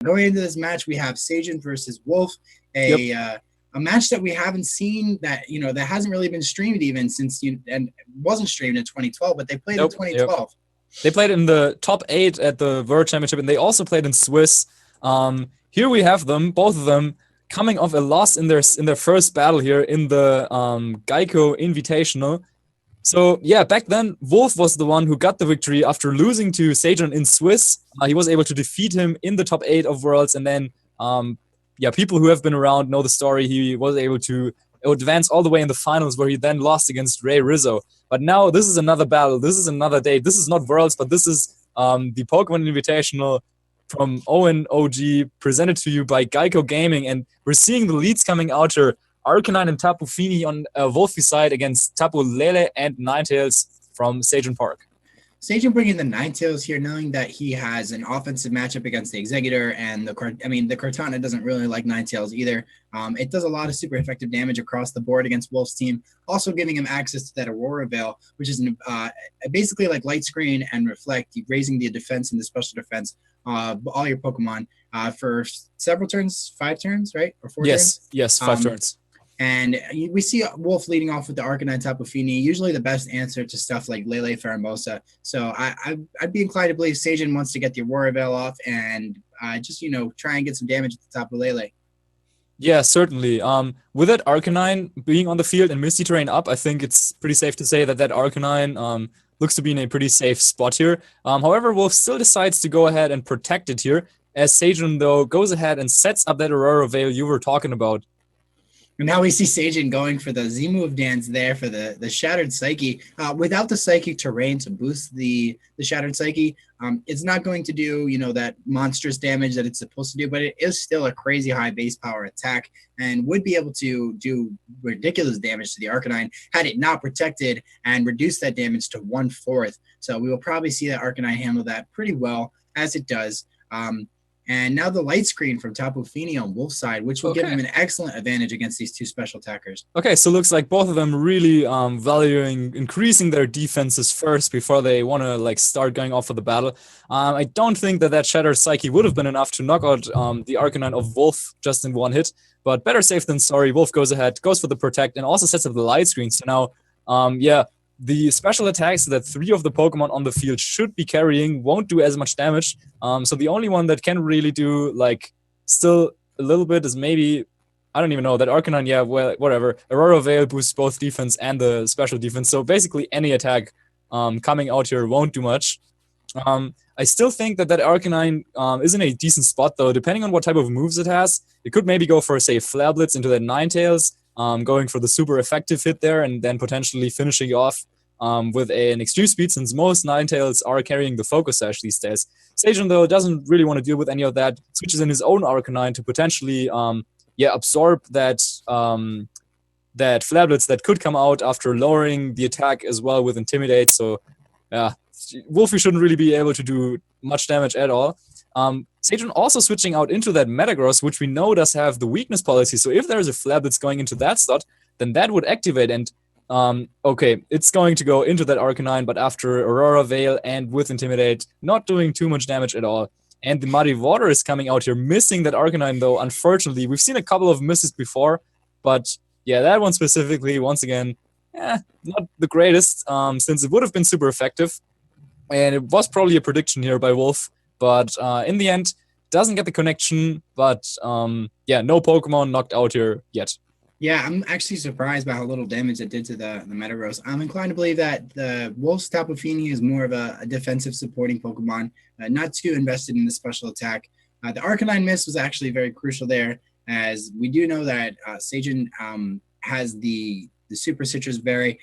Going into this match, we have Sejun versus Wolfe, a match that we haven't seen, that that hasn't really been streamed even since and wasn't streamed in 2012, but they played in 2012. They played in the top 8 at the World Championship, and they also played in Swiss. Here we have them, both of them, coming off a loss in their first battle here in the Geico Invitational. So yeah, back then Wolfe was the one who got the victory after losing to Sejun in Swiss. He was able to defeat him in the top 8 of Worlds, and then people who have been around know the story. He was able to advance all the way in the finals, where he then lost against Ray Rizzo. But now this is another battle. This is another day. This is not Worlds, but this is the Pokemon Invitational from ONOG, presented to you by Geico Gaming, and we're seeing the leads coming out here. Arcanine and Tapu Fini on Wolfie's side against Tapu Lele and Ninetales from Sejun Park. Sejun bringing the Ninetales here, knowing that he has an offensive matchup against the Executor, and the Cortana doesn't really like Ninetales either. It does a lot of super effective damage across the board against Wolf's team, also giving him access to that Aurora Veil, which is basically like Light Screen and Reflect, raising the defense and the special defense all your Pokemon for several turns, 5 turns, right? Or 4 turns? Yes, 5 turns. And we see Wolfe leading off with the Arcanine Tapu Fini, usually the best answer to stuff like Lele Pheromosa. So I'd be inclined to believe Sejun wants to get the Aurora Veil off and just, try and get some damage at the top of Lele. Yeah, certainly. With that Arcanine being on the field and Misty Terrain up, I think it's pretty safe to say that Arcanine looks to be in a pretty safe spot here. However, Wolfe still decides to go ahead and protect it here, as Sejun, though, goes ahead and sets up that Aurora Veil you were talking about. And now we see Sejun going for the Z-move dance there for the Shattered Psyche. Without the Psychic Terrain to boost the Shattered Psyche, it's not going to do, that monstrous damage that it's supposed to do, but it is still a crazy high base power attack and would be able to do ridiculous damage to the Arcanine had it not protected and reduced that damage to 1/4. So we will probably see that Arcanine handle that pretty well, as it does. And now the Light Screen from Tapu Fini on Wolf's side, which will give him an excellent advantage against these 2 special attackers. Okay, so looks like both of them really valuing increasing their defenses first before they want to start going off for the battle. I don't think that Shattered Psyche would have been enough to knock out the Arcanine of Wolfe just in 1 hit, but better safe than sorry. Wolfe goes ahead, goes for the Protect, and also sets up the Light Screen. So now, the special attacks that 3 of the Pokemon on the field should be carrying won't do as much damage. So the only one that can really do, still a little bit is maybe, I don't even know, that Arcanine, whatever. Aurora Veil boosts both defense and the special defense. So basically any attack coming out here won't do much. I still think that Arcanine is in a decent spot, though. Depending on what type of moves it has, it could maybe go for, say, Flare Blitz into that Ninetales, going for the super effective hit there, and then potentially finishing off with an extreme speed, since most Ninetales are carrying the Focus Sash these days. Sejun, though, doesn't really want to deal with any of that, switches in his own Arcanine to potentially absorb that Flare Blitz that could come out after lowering the attack as well with Intimidate. So Wolfie shouldn't really be able to do much damage at all. Sejun also switching out into that Metagross, which we know does have the weakness policy. So if there's a Flare Blitz going into that slot, then that would activate. And it's going to go into that Arcanine, but after Aurora Veil and with Intimidate, not doing too much damage at all. And the Muddy Water is coming out here, missing that Arcanine, though, unfortunately. We've seen a couple of misses before, but yeah, that one specifically, once again, not the greatest, since it would have been super effective. And it was probably a prediction here by Wolfe, but in the end, doesn't get the connection, but no Pokemon knocked out here yet. Yeah, I'm actually surprised by how little damage it did to the Metagross. I'm inclined to believe that the Wolf's Tapu Fini is more of a defensive supporting Pokemon, not too invested in the special attack. The Arcanine miss was actually very crucial there, as we do know that Sejun has the Super Citrus Berry,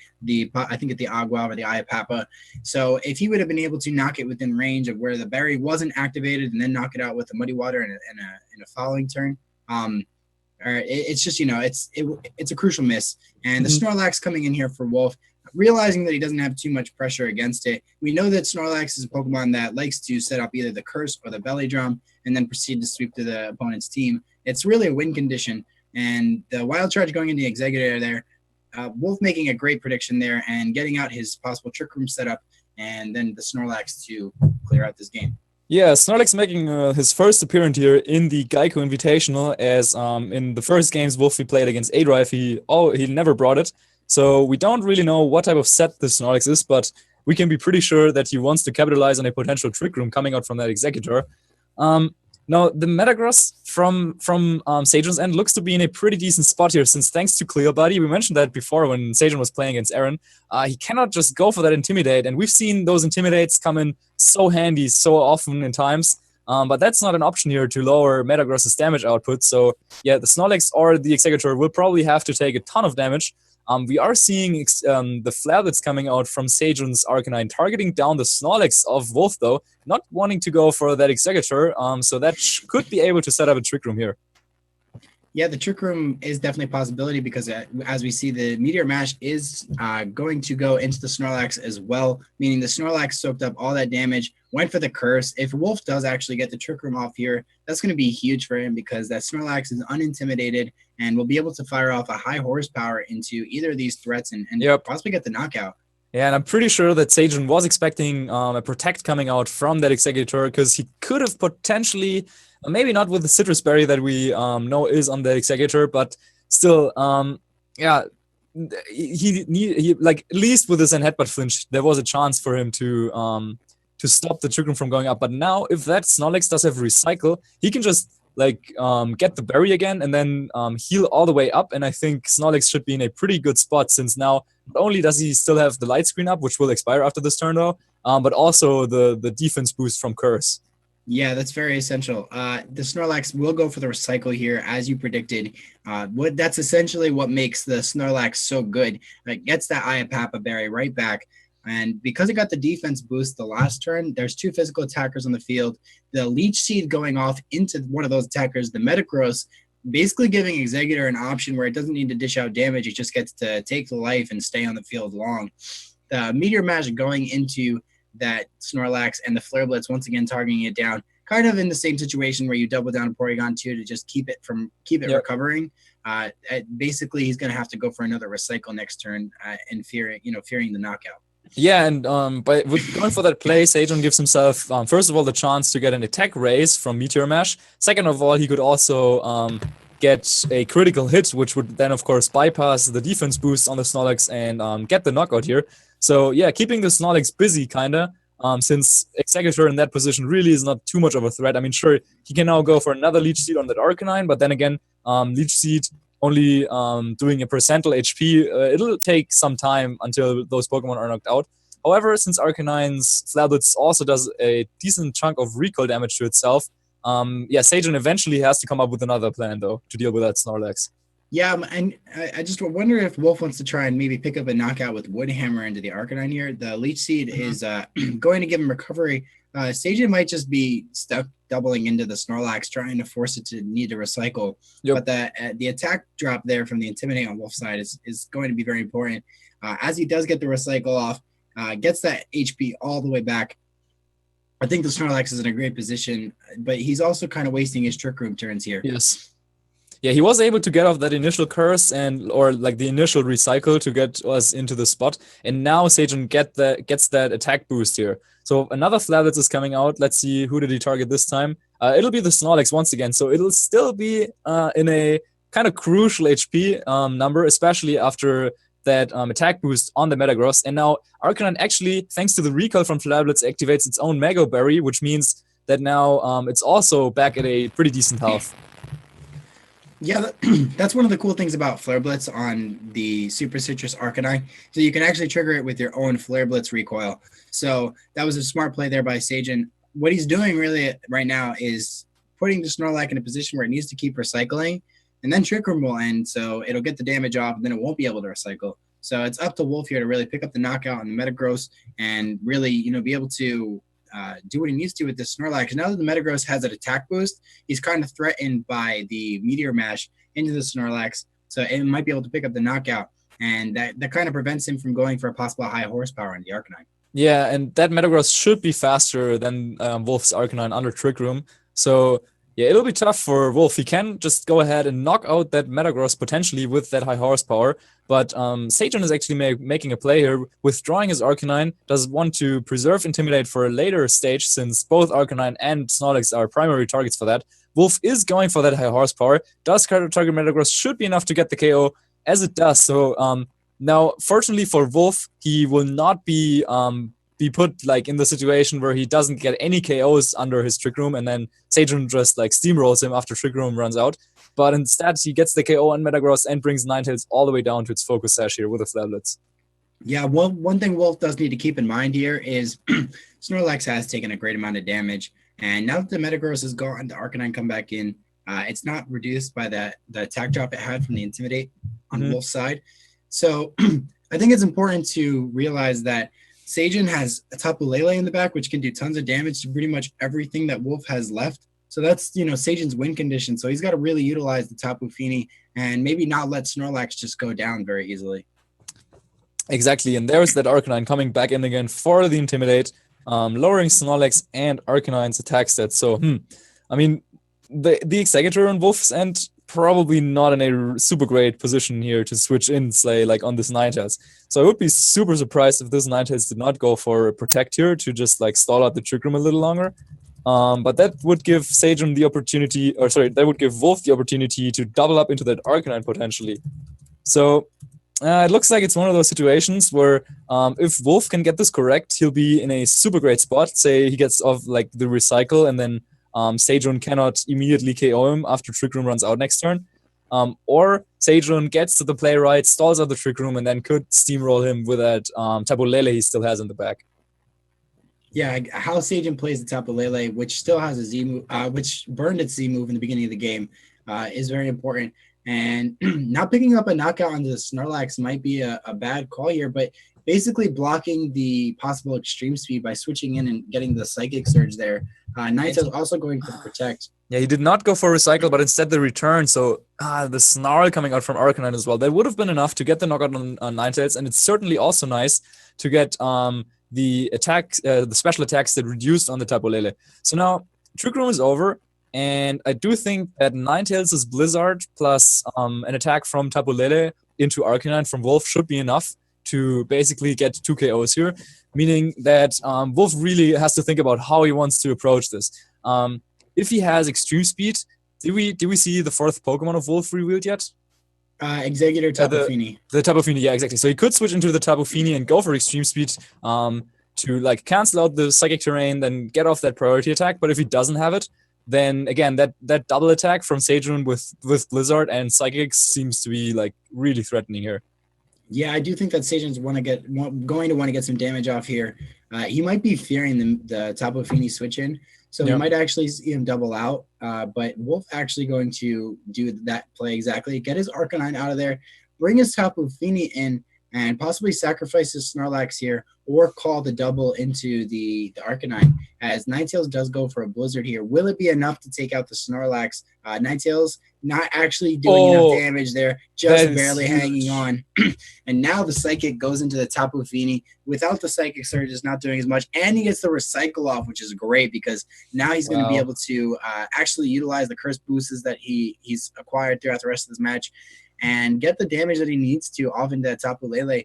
I think it's the Agua or the Ayapapa. So if he would have been able to knock it within range of where the berry wasn't activated and then knock it out with the Muddy Water in a following turn, it's just, it's a crucial miss. And the Snorlax coming in here for Wolfe, realizing that he doesn't have too much pressure against it. We know that Snorlax is a Pokemon that likes to set up either the Curse or the Belly Drum and then proceed to sweep to the opponent's team. It's really a win condition. And the Wild Charge going into the Executor there, Wolfe making a great prediction there and getting out his possible Trick Room setup and then the Snorlax to clear out this game. Yeah, Snorlax making his first appearance here in the Geico Invitational, as in the first games Wolfe played against aDrive, he never brought it. So we don't really know what type of set this Snorlax is, but we can be pretty sure that he wants to capitalize on a potential Trick Room coming out from that Executor. Um, Now, the Metagross from Sejun's end looks to be in a pretty decent spot here, since thanks to Clear Body, we mentioned that before when Sejun was playing against Aaron, he cannot just go for that Intimidate, and we've seen those Intimidates come in so handy so often in times, but that's not an option here to lower Metagross's damage output, so yeah, the Snorlax or the Executor will probably have to take a ton of damage. We are seeing the flare that's coming out from Sejun's Arcanine targeting down the Snorlax of Wolfe, though, not wanting to go for that Executor, so that could be able to set up a Trick Room here. Yeah, the Trick Room is definitely a possibility because as we see, the Meteor Mash is going to go into the Snorlax as well, meaning the Snorlax soaked up all that damage, went for the Curse. If Wolfe does actually get the Trick Room off here, that's going to be huge for him because that Snorlax is unintimidated and will be able to fire off a high horsepower into either of these threats and possibly get the knockout. Yeah, and I'm pretty sure that Sejun was expecting a Protect coming out from that Executor because he could have potentially, maybe not with the Citrus Berry that we know is on the Executor, but still, yeah, he like at least with his Headbutt flinch, there was a chance for him to stop the Trick Room from going up. But now, if that Snorlax does have Recycle, he can just like get the berry again and then heal all the way up. And I think Snorlax should be in a pretty good spot since now not only does he still have the light screen up, which will expire after this turn though, but also the defense boost from Curse. Yeah, that's very essential. The Snorlax will go for the Recycle here, as you predicted. That's essentially what makes the Snorlax so good. It gets that Iapapa Berry right back. And because it got the defense boost the last turn, there's two physical attackers on the field. The Leech Seed going off into one of those attackers, the Metagross, basically giving Executor an option where it doesn't need to dish out damage. It just gets to take the life and stay on the field long. The Meteor Mash going into that Snorlax and the Flare Blitz once again targeting it down, kind of in the same situation where you double down Porygon 2 to just keep it recovering. Basically, he's going to have to go for another Recycle next turn and fearing the knockout. Yeah, and with going for that play, Sejun gives himself, first of all, the chance to get an attack raise from Meteor Mash. Second of all, he could also get a critical hit, which would then, of course, bypass the defense boost on the Snorlax and get the knockout here. So, yeah, keeping the Snorlax busy, kind of, since Executor in that position really is not too much of a threat. I mean, sure, he can now go for another Leech Seed on that Arcanine, but then again, Leech Seed only doing a percentile HP, it'll take some time until those Pokemon are knocked out. However, since Arcanine's Flare Blitz also does a decent chunk of recoil damage to itself, yeah, Sejun eventually has to come up with another plan, though, to deal with that Snorlax. Yeah, and I just wonder if Wolfe wants to try and maybe pick up a knockout with Woodhammer into the Arcanine here. The Leech Seed is going to give him recovery. Sejun might just be stuck doubling into the Snorlax, trying to force it to need to recycle. Yep. But the attack drop there from the Intimidate on Wolfe's side is going to be very important. As he does get the recycle off, gets that HP all the way back. I think the Snorlax is in a great position, but he's also kind of wasting his Trick Room turns here. Yes. Yeah, he was able to get off that initial Curse or like the initial Recycle to get us into the spot, and now Sejun gets that attack boost here. So another Flare Blitz is coming out. Let's see, who did he target this time? It'll be the Snorlax once again, so it'll still be in a kind of crucial HP number, especially after that attack boost on the Metagross. And now Arcanine actually, thanks to the recall from Flare Blitz, activates its own Mega Berry, which means that now it's also back at a pretty decent health. Yeah, that's one of the cool things about Flare Blitz on the Super Citrus Arcanine. So you can actually trigger it with your own Flare Blitz recoil. So that was a smart play there by Sejun. What he's doing really right now is putting the Snorlax in a position where it needs to keep recycling, and then Trick Room will end, so it'll get the damage off, and then it won't be able to recycle. So it's up to Wolfe here to really pick up the knockout on the Metagross and really, be able to do what he needs to with this Snorlax. Now that the Metagross has an attack boost, he's kind of threatened by the Meteor Mash into the Snorlax, so it might be able to pick up the knockout, and that kind of prevents him from going for a possible high horsepower in the Arcanine. Yeah, and that Metagross should be faster than Wolfe's Arcanine under Trick Room. So Yeah, it'll be tough for Wolf. He can just go ahead and knock out that Metagross potentially with that high horsepower, but Sejun is actually making a play here, withdrawing his Arcanine, does want to preserve Intimidate for a later stage, since both Arcanine and Snorlax are primary targets for that. Wolf is going for that high horsepower, does target Metagross, should be enough to get the KO, as it does. So now, fortunately for Wolf, he will not be put like in the situation where he doesn't get any KOs under his Trick Room, and then Sejun just like steamrolls him after Trick Room runs out. But instead, he gets the KO on Metagross and brings Ninetales all the way down to its Focus Sash here with a Flatlets. Yeah, well, one thing Wolf does need to keep in mind here is Snorlax has taken a great amount of damage, and now that the Metagross is gone, the Arcanine come back in. It's not reduced by the attack drop it had from the Intimidate on Wolf's side. So I think it's important to realize that Sejun has a Tapu Lele in the back, which can do tons of damage to pretty much everything that Wolf has left. So that's, Sejun's win condition. So he's got to really utilize the Tapu Fini and maybe not let Snorlax just go down very easily. Exactly, and there's that Arcanine coming back in again for the Intimidate, lowering Snorlax and Arcanine's attack stats. So, I mean, the Executor on Wolf's end, probably not in a super great position here to switch in Slay like on this Ninetales. So I would be super surprised if this Ninetales did not go for Protect here to just like stall out the Trick Room a little longer. But that would give Sejun the opportunity, that would give Wolf the opportunity to double up into that Arcanine potentially. So it looks like it's one of those situations where if Wolf can get this correct, he'll be in a super great spot. Say he gets off like the Recycle, and then Sejun cannot immediately KO him after Trick Room runs out next turn. Or Sejun gets to the play right, stalls out the Trick Room, and then could steamroll him with that Tapu Lele he still has in the back. Yeah, how Sejun plays the Tapu Lele, which still has a Z move, which burned its Z move in the beginning of the game, is very important. And not picking up a knockout on the Snorlax might be a bad call here, but basically blocking the possible extreme speed by switching in and getting the Psychic Surge there. Ninetales also going for the Protect. Yeah, he did not go for Recycle, but instead the Return. So the Snarl coming out from Arcanine as well. That would have been enough to get the knockout on Ninetales, and it's certainly also nice to get the special attacks that reduced on the Tapu Lele. So now Trick Room is over, and I do think that Ninetales' Blizzard plus an attack from Tapu Lele into Arcanine from Wolf should be enough to basically get 2 KOs here, meaning that Wolf really has to think about how he wants to approach this. If he has Extreme Speed, did we see the 4th Pokemon of Wolf revealed yet? Executor Tapu Fini. The Tapu Fini, yeah, exactly. So he could switch into the Tapu Fini and go for Extreme Speed to like cancel out the Psychic Terrain, then get off that priority attack. But if he doesn't have it, then again, that double attack from Sejun with Blizzard and Psychic seems to be like really threatening here. Yeah, I do think that Sejun's going to want to get some damage off here. He might be fearing the Tapu Fini switch in, so he might actually see him double out. But Wolf actually going to do that play exactly. Get his Arcanine out of there, bring his Tapu Fini in, and possibly sacrifice his Snorlax here, or call the double into the Arcanine, as Ninetales does go for a Blizzard here. Will it be enough to take out the Snorlax? Ninetales not actually doing enough damage there, just barely hanging on. And now the Psychic goes into the Tapu Fini. Without the Psychic Surge, is not doing as much, and he gets the Recycle off, which is great, because now he's going to be able to actually utilize the Curse Boosts that he's acquired throughout the rest of this match, and get the damage that he needs to off into Tapu Lele.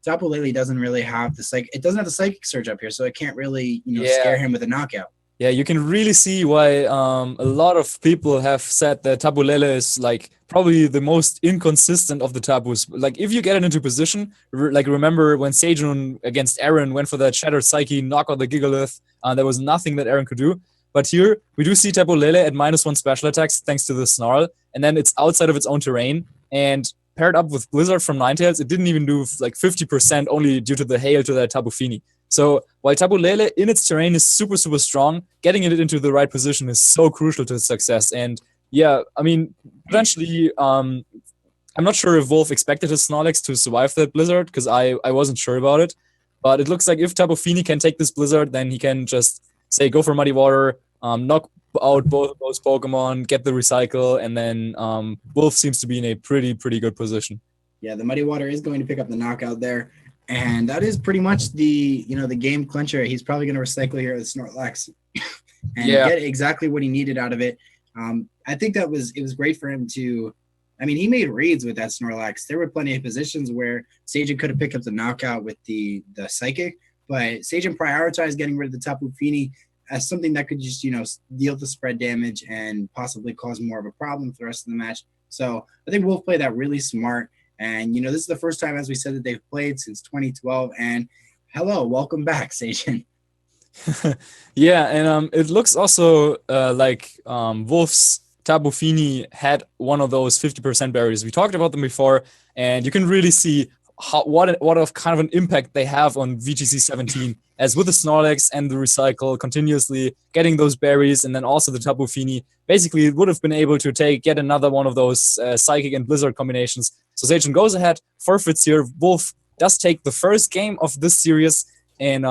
Tapu Lele doesn't really have the Psychic Surge up here, so it can't really scare him with a knockout. Yeah, you can really see why a lot of people have said that Tapu Lele is like probably the most inconsistent of the Tapus. Like if you get it into position, like remember when Sejun against Aaron went for that Shattered Psyche, knock out the Gigalith, there was nothing that Aaron could do. But here we do see Tapu Lele at -1 special attacks thanks to the Snarl, and then it's outside of its own terrain, and paired up with Blizzard from Ninetales, it didn't even do like 50% only due to the hail to that Tapu Fini. So while Tapu Lele in its terrain is super, super strong, getting it into the right position is so crucial to its success. And yeah, I mean, potentially, I'm not sure if Wolf expected his Snorlax to survive that Blizzard, because I wasn't sure about it. But it looks like if Tapu Fini can take this Blizzard, then he can just say go for Muddy Water, knock out both of those Pokemon, get the Recycle, and then Wolf seems to be in a pretty good position. Yeah, the Muddy Water is going to pick up the knockout there. And that is pretty much the game clincher. He's probably going to Recycle here with Snorlax and get exactly what he needed out of it. I think it was great for him to. I mean, he made reads with that Snorlax. There were plenty of positions where Sejun could have picked up the knockout with the Psychic, but Sejun prioritized getting rid of the Tapu Fini as something that could just, deal the spread damage and possibly cause more of a problem for the rest of the match. So I think Wolf played that really smart. And, this is the first time, as we said, that they've played since 2012. And hello, welcome back, Sejun. Yeah, and it looks also like Wolf's Tapu Fini had one of those 50% berries. We talked about them before, and you can really see what of kind of an impact they have on VGC 17, as with the Snorlax and the Recycle continuously getting those berries, and then also the Tapu Fini. Basically, it would have been able to take yet another one of those Psychic and Blizzard combinations. So Sejun goes ahead, forfeits here. Wolf does take the first game of this series, and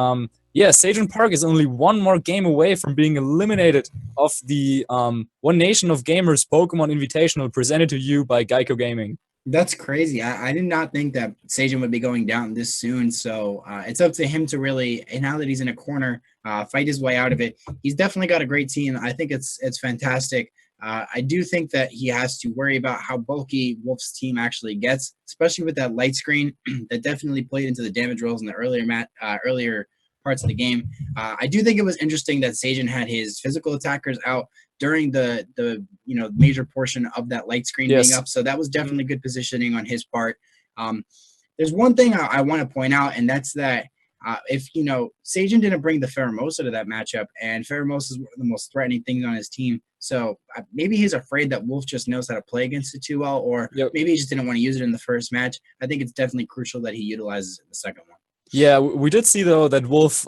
Sejun Park is only one more game away from being eliminated of the OneNationOfGamers Pokémon Invitational presented to you by Geico Gaming. That's crazy. I did not think that Sejun would be going down this soon. So it's up to him to really, and now that he's in a corner, fight his way out of it. He's definitely got a great team. I think it's fantastic. I do think that he has to worry about how bulky Wolf's team actually gets, especially with that light screen that definitely played into the damage rolls in the earlier parts of the game. I do think it was interesting that Sejun had his physical attackers out during the major portion of that light screen being up. So that was definitely good positioning on his part. There's one thing I want to point out, and that's that if Sejun didn't bring the Pheromosa to that matchup, and Pheromosa is one of the most threatening things on his team. So maybe he's afraid that Wolf just knows how to play against it too well, or maybe he just didn't want to use it in the first match. I think it's definitely crucial that he utilizes it in the second one. Yeah, we did see though that Wolf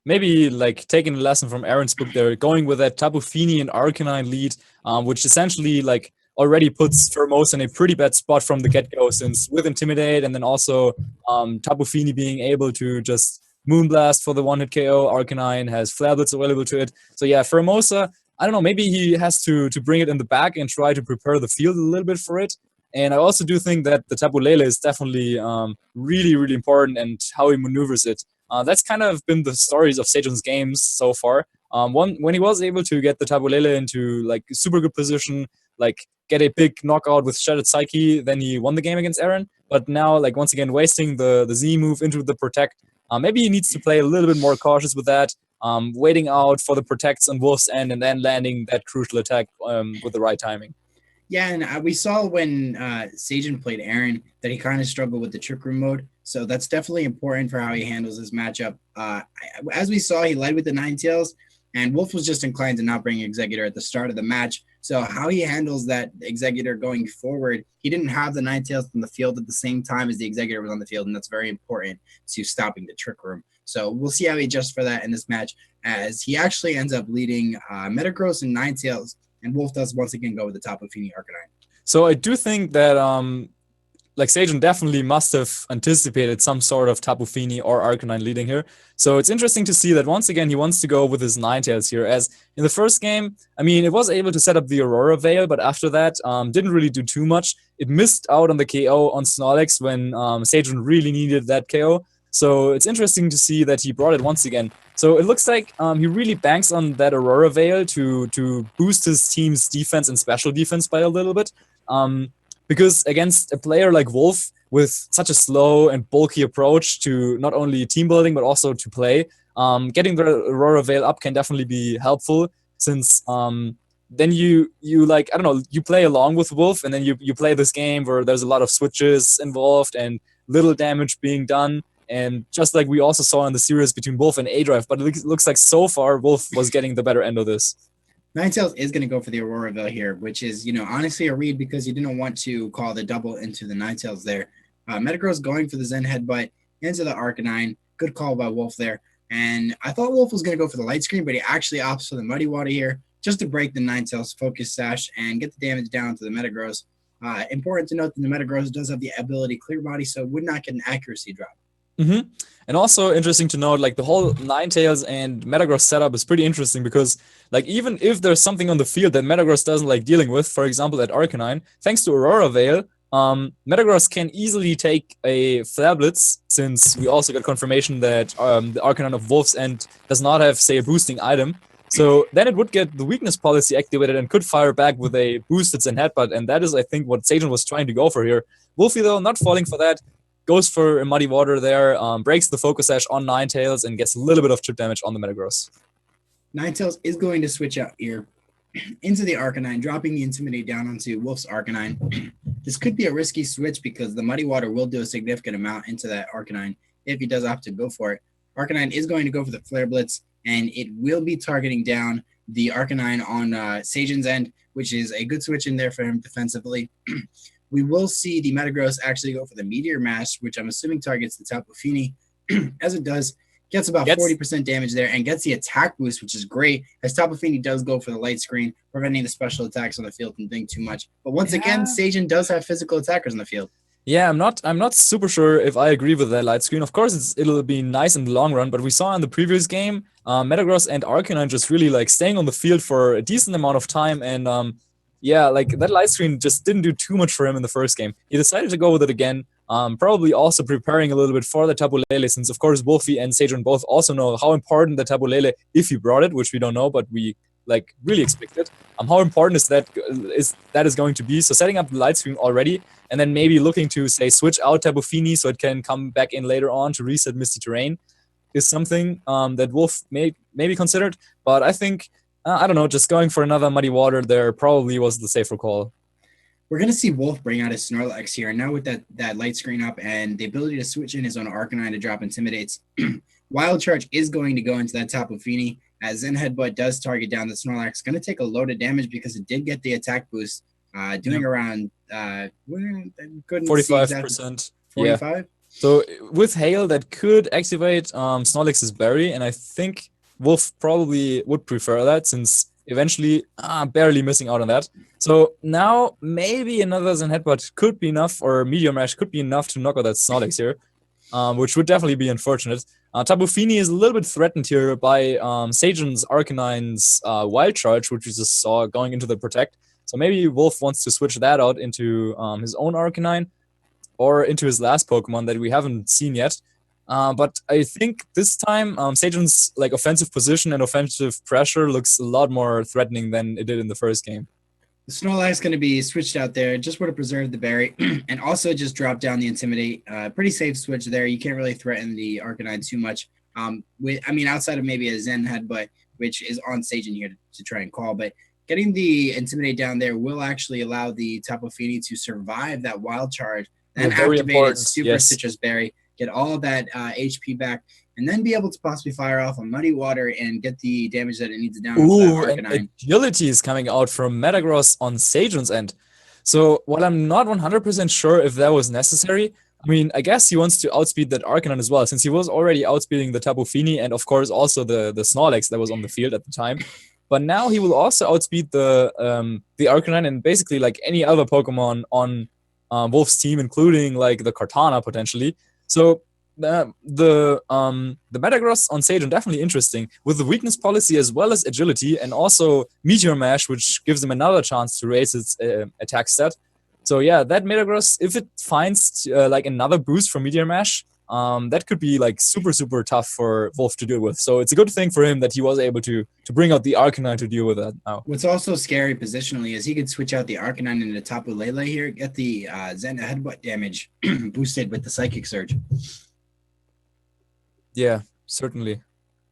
maybe like taking a lesson from Aaron's book there, going with that Tapu Fini and Arcanine lead, which essentially like already puts Pheromosa in a pretty bad spot from the get-go, since with Intimidate and then also Tapu Fini being able to just Moonblast for the one-hit KO, Arcanine has Flare Blitz available to it. So yeah, Pheromosa, I don't know, maybe he has to bring it in the back and try to prepare the field a little bit for it. And I also do think that the Tapu Lele is definitely really, really important, and how he maneuvers it. That's kind of been the stories of Sejun's games so far. When he was able to get the Tapu Lele into like super good position, like get a big knockout with Shattered Psyche, then he won the game against Aaron. But now, like once again, wasting the Z move into the Protect. Maybe he needs to play a little bit more cautious with that, waiting out for the Protects on Wolf's end, and then landing that crucial attack with the right timing. Yeah, and we saw when Sejun played Aaron that he kind of struggled with the Trick Room mode. So that's definitely important for how he handles this matchup. As we saw, he led with the Ninetales, and Wolf was just inclined to not bring Executor at the start of the match. So how he handles that Executor going forward, he didn't have the Ninetales on the field at the same time as the Executor was on the field, and that's very important to stopping the Trick Room. So we'll see how he adjusts for that in this match, as he actually ends up leading Metagross and Ninetales, and Wolf does once again go with the Tapu Fini Arcanine. So I do think that like Sejun definitely must have anticipated some sort of Tapu Fini or Arcanine leading here. So it's interesting to see that once again he wants to go with his Ninetales here, as in the first game, I mean, it was able to set up the Aurora Veil, but after that didn't really do too much. It missed out on the KO on Snorlax when Sejun really needed that KO. So it's interesting to see that he brought it once again. So it looks like he really banks on that Aurora Veil to boost his team's defense and special defense by a little bit. Because against a player like Wolf with such a slow and bulky approach to not only team building but also to play, getting the Aurora Veil up can definitely be helpful, since then you like, I don't know, you play along with Wolf, and then you play this game where there's a lot of switches involved and little damage being done. And just like we also saw in the series between Wolf and aDrive, but it looks like so far Wolf was getting the better end of this. Ninetales is going to go for the Aurora Veil here, which is, honestly a read, because you didn't want to call the double into the Ninetales there. Metagross going for the Zen Headbutt into the Arcanine. Good call by Wolf there. And I thought Wolf was going to go for the light screen, but he actually opts for the Muddy Water here, just to break the Ninetales focus sash and get the damage down to the Metagross. Important to note that the Metagross does have the ability Clear Body, so it would not get an accuracy drop. Mm-hmm. And also interesting to note, like the whole Ninetales and Metagross setup is pretty interesting, because like even if there's something on the field that Metagross doesn't like dealing with, for example at Arcanine, thanks to Aurora Veil, Metagross can easily take a Flare Blitz, since we also got confirmation that the Arcanine of Wolf's end does not have, say, a boosting item. So then it would get the weakness policy activated and could fire back with a boosted Zen Headbutt, and that is, I think, what Sejun was trying to go for here. Wolfie, though, not falling for that, goes for a Muddy Water there, breaks the Focus Sash on Ninetales, and gets a little bit of chip damage on the Metagross. Ninetales is going to switch out here into the Arcanine, dropping the Intimidate down onto Wolf's Arcanine. This could be a risky switch because the Muddy Water will do a significant amount into that Arcanine if he does opt to go for it. Arcanine is going to go for the Flare Blitz, and it will be targeting down the Arcanine on Sejun's end, which is a good switch in there for him defensively. We will see the Metagross actually go for the Meteor Mash, which I'm assuming targets the Tapu Fini. As it does, gets about 40% damage there and gets the attack boost, which is great, as Tapu Fini does go for the light screen, preventing the special attacks on the field from doing too much. But once again, Sejun does have physical attackers on the field. Yeah, I'm not super sure if I agree with that light screen. Of course, it'll be nice in the long run, but we saw in the previous game, Metagross and Arcanine just really like staying on the field for a decent amount of time, and yeah, like that light screen just didn't do too much for him in the first game. He decided to go with it again, probably also preparing a little bit for the Tapu Lele, since of course Wolfie and Sejun both also know how important the Tapu Lele, if he brought it, which we don't know, but we like really expect it. How important is that going to be? So setting up the light screen already, and then maybe looking to say switch out Tapu Fini so it can come back in later on to reset Misty Terrain is something that Wolf may be considered. But I think I don't know, just going for another Muddy Water there probably was the safer call. We're going to see Wolf bring out his Snorlax here. And now with that light screen up and the ability to switch in his own Arcanine to drop Intimidates, Wild Charge is going to go into that Tapu Fini, as Zen Headbutt does target down the Snorlax. Going to take a load of damage because it did get the attack boost, doing around 45%. 45? Yeah. So with Hail, that could activate Snorlax's Berry, and I think Wolf probably would prefer that, since eventually barely missing out on that. So now maybe another Zen Headbutt could be enough, or Meteor Mash could be enough to knock out that Snorlax here, which would definitely be unfortunate. Tapu Fini is a little bit threatened here by Sejun's Arcanine's Wild Charge, which we just saw going into the Protect. So maybe Wolf wants to switch that out into his own Arcanine, or into his last Pokemon that we haven't seen yet. But I think this time Sejun's like offensive position and offensive pressure looks a lot more threatening than it did in the first game. The Snorlax is going to be switched out there, just would have preserved the Berry, and also just drop down the Intimidate. Pretty safe switch there. You can't really threaten the Arcanine too much. Outside of maybe a Zen Headbutt, which is on Sejun here to try and call, but getting the Intimidate down there will actually allow the Tapu Fini to survive that Wild Charge, then activate its Super Citrus Berry, get all of that HP back, and then be able to possibly fire off a Muddy Water and get the damage that it needs down. Ooh, and Agility is coming out from Metagross on Sejun's end. So while I'm not 100% sure if that was necessary, I mean, I guess he wants to outspeed that Arcanine as well, since he was already outspeeding the Tapu Fini and of course also the Snorlax that was on the field at the time. But now he will also outspeed the Arcanine and basically like any other Pokemon on Wolf's team, including like the Kartana potentially. So the Metagross on Sejun definitely interesting, with the weakness policy as well as agility, and also Meteor Mash, which gives him another chance to raise its attack stat. So yeah, that Metagross, if it finds like another boost from Meteor Mash, that could be like super tough for Wolf to deal with. So it's a good thing for him that he was able to bring out the Arcanine to deal with that now. What's also scary positionally is he could switch out the Arcanine into the Tapu Lele here, get the Zen Headbutt damage boosted with the Psychic Surge. Yeah, certainly.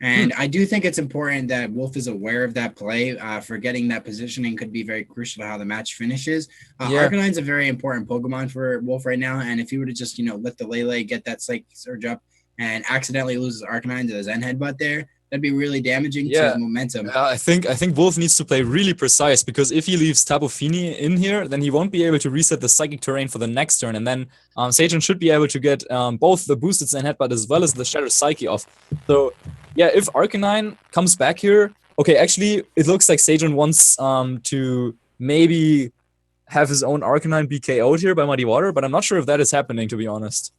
And I do think it's important that Wolf is aware of that play. Forgetting that positioning could be very crucial to how the match finishes. Arcanine's a very important Pokemon for Wolf right now, and if he were to just, let the Lele get that Psychic Surge up and accidentally loses Arcanine to the Zen Headbutt there, that'd be really damaging to his momentum. I think Wolf needs to play really precise, because if he leaves Tapu Fini in here, then he won't be able to reset the Psychic Terrain for the next turn, and then Sejun should be able to get both the boosted Zen Headbutt as well as the Shadow Psyche off. So yeah, if Arcanine comes back here, okay, actually it looks like Sejun wants to maybe have his own Arcanine be KO'd here by Muddy Water, but I'm not sure if that is happening, to be honest.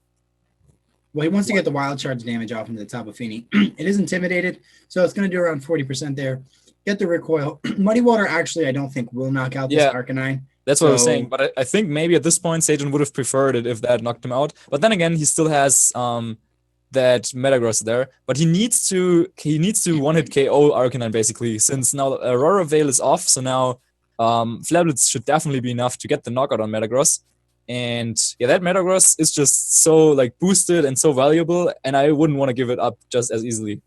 Well, he wants to get the Wild Charge damage off into the Tapu Fini. It is intimidated, so it's going to do around 40% there. Get the recoil. Muddy Water, actually, I don't think will knock out this Arcanine. That's what I was saying, but I think maybe at this point Sejun would have preferred it if that knocked him out. But then again, he still has that Metagross there, but he needs to one-hit KO Arcanine basically, since now Aurora Veil is off, so now Flablets should definitely be enough to get the knockout on Metagross. And yeah, that Metagross is just so like boosted and so valuable, and I wouldn't want to give it up just as easily.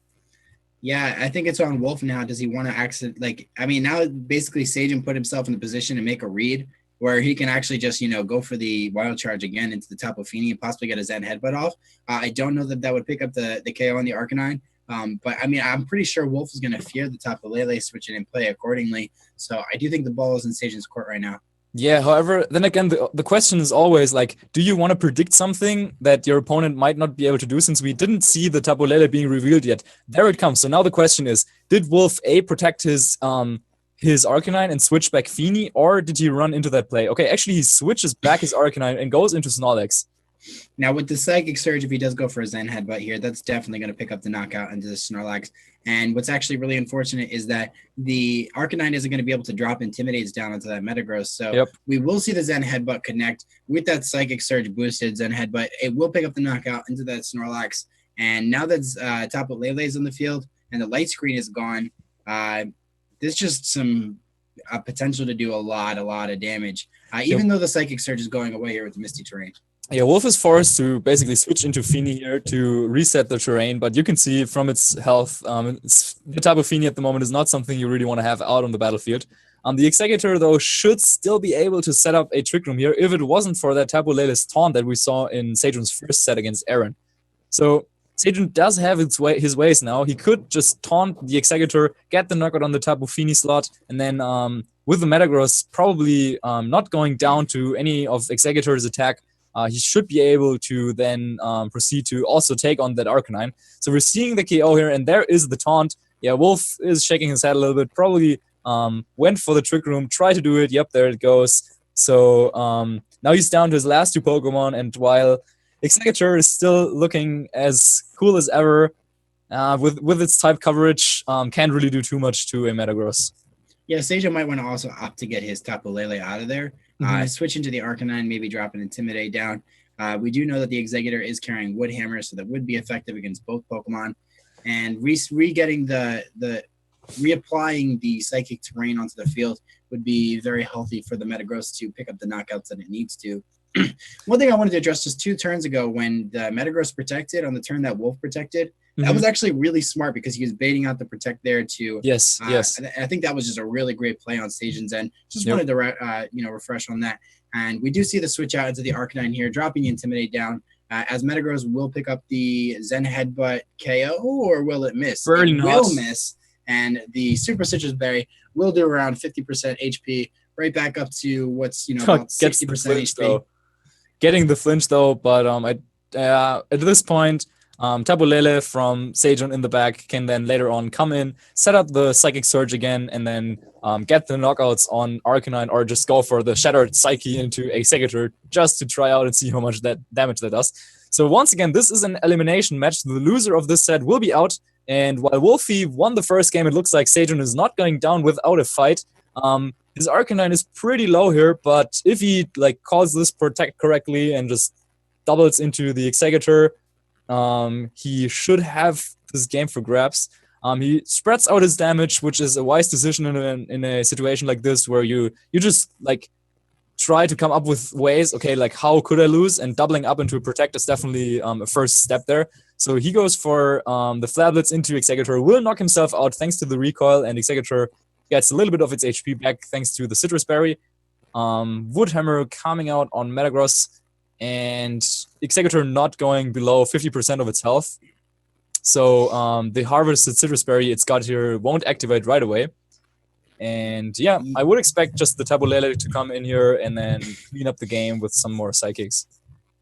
Yeah, I think it's on Wolfe now. Does he want to now basically Sejun put himself in the position to make a read where he can actually just, go for the wild charge again into the Tapu Fini and possibly get a Zen Headbutt off. I don't know that would pick up the KO on the Arcanine. But I'm pretty sure Wolfe is going to fear the Tapu Lele, switch it and play accordingly. So I do think the ball is in Sejun's court right now. Yeah, however, then again, the question is always like, do you want to predict something that your opponent might not be able to do, since we didn't see the Tapu Lele being revealed yet? There it comes. So now the question is, did Wolfe A protect his Arcanine and switch back Fini, or did he run into that play? Okay, actually he switches back his Arcanine and goes into Snorlax. Now with the Psychic Surge, if he does go for a Zen Headbutt here, that's definitely going to pick up the knockout into the Snorlax. And what's actually really unfortunate is that the Arcanine isn't going to be able to drop Intimidates down into that Metagross. So we will see the Zen Headbutt connect with that Psychic Surge boosted Zen Headbutt. It will pick up the knockout into that Snorlax. And now that Tapu Lele is on the field and the light screen is gone, there's just some potential to do a lot of damage, even though the Psychic Surge is going away here with the Misty Terrain. Yeah, Wolfe is forced to basically switch into Fini here to reset the terrain, but you can see from its health, the Tapu Fini at the moment is not something you really want to have out on the battlefield. The Executor, though, should still be able to set up a Trick Room here if it wasn't for that Tapu Lele's taunt that we saw in Sejun's first set against Aaron. So Sejun does have his ways now. He could just taunt the Executor, get the knockout on the Tapu Fini slot, and then with the Metagross probably not going down to any of Executor's attack, he should be able to then proceed to also take on that Arcanine. So we're seeing the KO here, and there is the taunt. Yeah, Wolfe is shaking his head a little bit, probably went for the Trick Room, tried to do it. Yep, there it goes. So now he's down to his last two Pokemon, and while Executor is still looking as cool as ever, with its type coverage, can't really do too much to a Metagross. Yeah, Sejun might want to also opt to get his Tapu Lele out of there. Switch into the Arcanine, maybe drop an Intimidate down. We do know that the Executor is carrying Wood Hammer, so that would be effective against both Pokemon. And reapplying the Psychic Terrain onto the field would be very healthy for the Metagross to pick up the knockouts that it needs to. One thing I wanted to address just 2 turns ago, when the Metagross protected on the turn that Wolfe protected, that was actually really smart because he was baiting out the protect there to. Yes. I think that was just a really great play on Sejun's end. Just wanted to refresh on that. And we do see the switch out into the Arcanine here, dropping the Intimidate down. As Metagross will pick up the Zen Headbutt KO, or will it miss? It will miss. And the Super Citrus Berry will do around 50% HP, right back up to what's about 60% HP. Though. Getting the flinch though, but at this point, Tapu Lele from Sejun in the back can then later on come in, set up the Psychic Surge again, and then get the knockouts on Arcanine, or just go for the Shattered Psyche into Executor just to try out and see how much that damage that does. So once again, this is an elimination match. The loser of this set will be out, and while Wolfe won the first game, it looks like Sejun is not going down without a fight. His Arcanine is pretty low here, but if he calls this protect correctly and just doubles into the Executor, he should have this game for grabs. He spreads out his damage, which is a wise decision in a situation like this, where you just try to come up with ways. Okay, how could I lose? And doubling up into a protect is definitely a first step there. So he goes for the Flablets into Executor, will knock himself out thanks to the recoil, and Executor gets a little bit of its HP back thanks to the Citrus Berry. Wood Hammer coming out on Metagross, and Executor not going below 50% of its health. So the harvested Citrus Berry it's got here won't activate right away. And yeah, I would expect just the Tapu Lele to come in here and then clean up the game with some more Psychics.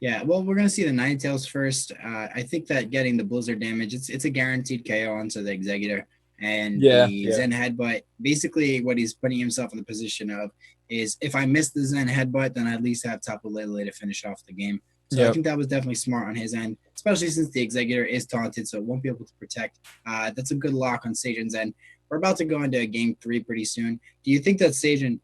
Yeah, well, we're going to see the Ninetales first. I think that getting the Blizzard damage, it's a guaranteed KO onto the Executor. And Zen Headbutt, basically what he's putting himself in the position of is, if I miss the Zen Headbutt, then I at least have Tapu Lele to finish off the game. So I think that was definitely smart on his end, especially since the Executor is taunted, so it won't be able to protect. That's a good lock on Sejun's end. We're about to go into game 3 pretty soon. Do you think that Sejun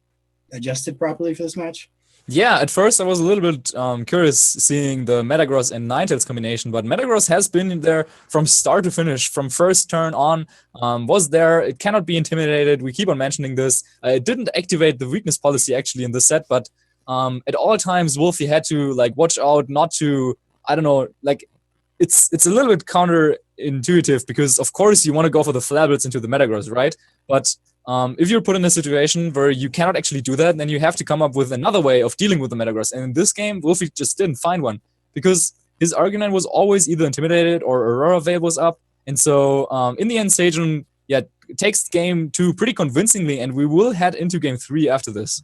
adjusted properly for this match? Yeah, at first I was a little bit curious seeing the Metagross and Ninetales combination, but Metagross has been there from start to finish, from first turn on, was there. It cannot be intimidated. We keep on mentioning this. It didn't activate the weakness policy actually in this set, but at all times Wolfie had to like watch out not to, I don't know, like it's a little bit counterintuitive because of course you want to go for the Flabberts into the Metagross, right? But if you're put in a situation where you cannot actually do that, then you have to come up with another way of dealing with the Metagross. And in this game, Wolfie just didn't find one because his Arcanine was always either intimidated or Aurora Veil was up. And so in the end, Sejun takes game 2 pretty convincingly, and we will head into game 3 after this.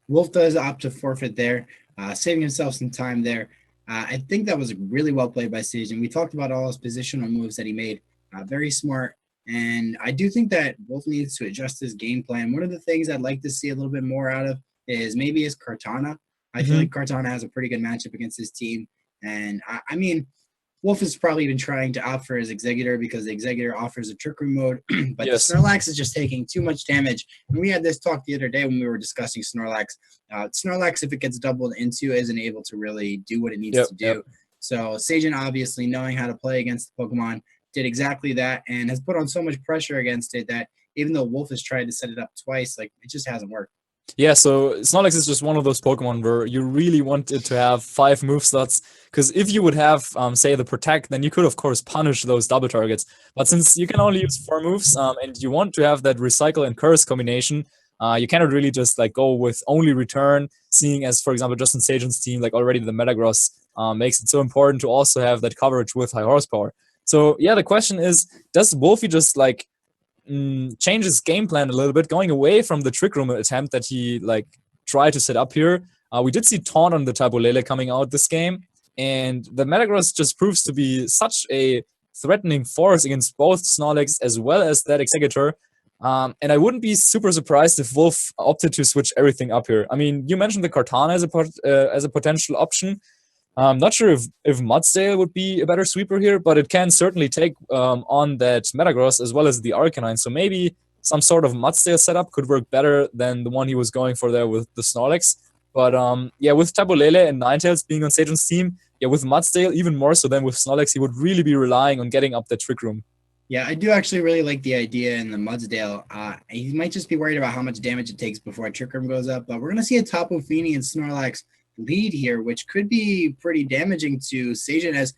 Wolf does opt to forfeit there, saving himself some time there. I think that was really well played by Sejun. We talked about all his positional moves that he made. Very smart. And I do think that Wolf needs to adjust his game plan. One of the things I'd like to see a little bit more out of is maybe his Kartana. I feel like Kartana has a pretty good matchup against his team. And I mean, Wolf has probably been trying to opt for his Executor because the Executor offers a Trick Room mode, but yes. The Snorlax is just taking too much damage. And we had this talk the other day when we were discussing Snorlax. Snorlax, if it gets doubled into, isn't able to really do what it needs to do. So Sejun, obviously knowing how to play against the Pokemon, did exactly that and has put on so much pressure against it that even though Wolf has tried to set it up twice, like it just hasn't worked. Yeah, so Snorlax is just one of those Pokemon where you really want it to have 5 move slots, because if you would have, say, the Protect, then you could, of course, punish those double targets. But since you can only use 4 moves, and you want to have that Recycle and Curse combination, you cannot really just like go with only Return, seeing as, for example, just in Sejun's team, like already the Metagross makes it so important to also have that coverage with high horsepower. So, yeah, the question is, does Wolfie just, like, change his game plan a little bit, going away from the Trick Room attempt that he like tried to set up here? We did see Taunt on the Tapu Lele coming out this game, and the Metagross just proves to be such a threatening force against both Snorlax as well as that Executor. And I wouldn't be super surprised if Wolf opted to switch everything up here. I mean, you mentioned the Kartana as a potential option. I'm not sure if Mudsdale would be a better sweeper here, but it can certainly take on that Metagross as well as the Arcanine. So maybe some sort of Mudsdale setup could work better than the one he was going for there with the Snorlax. But yeah, with Tapu Lele and Ninetales being on Sejun's team, yeah, with Mudsdale even more so than with Snorlax, he would really be relying on getting up the Trick Room. Yeah, I do actually really like the idea in the Mudsdale. He might just be worried about how much damage it takes before a Trick Room goes up, but we're going to see a Tapu Fini and Snorlax lead here, which could be pretty damaging to Sejun, as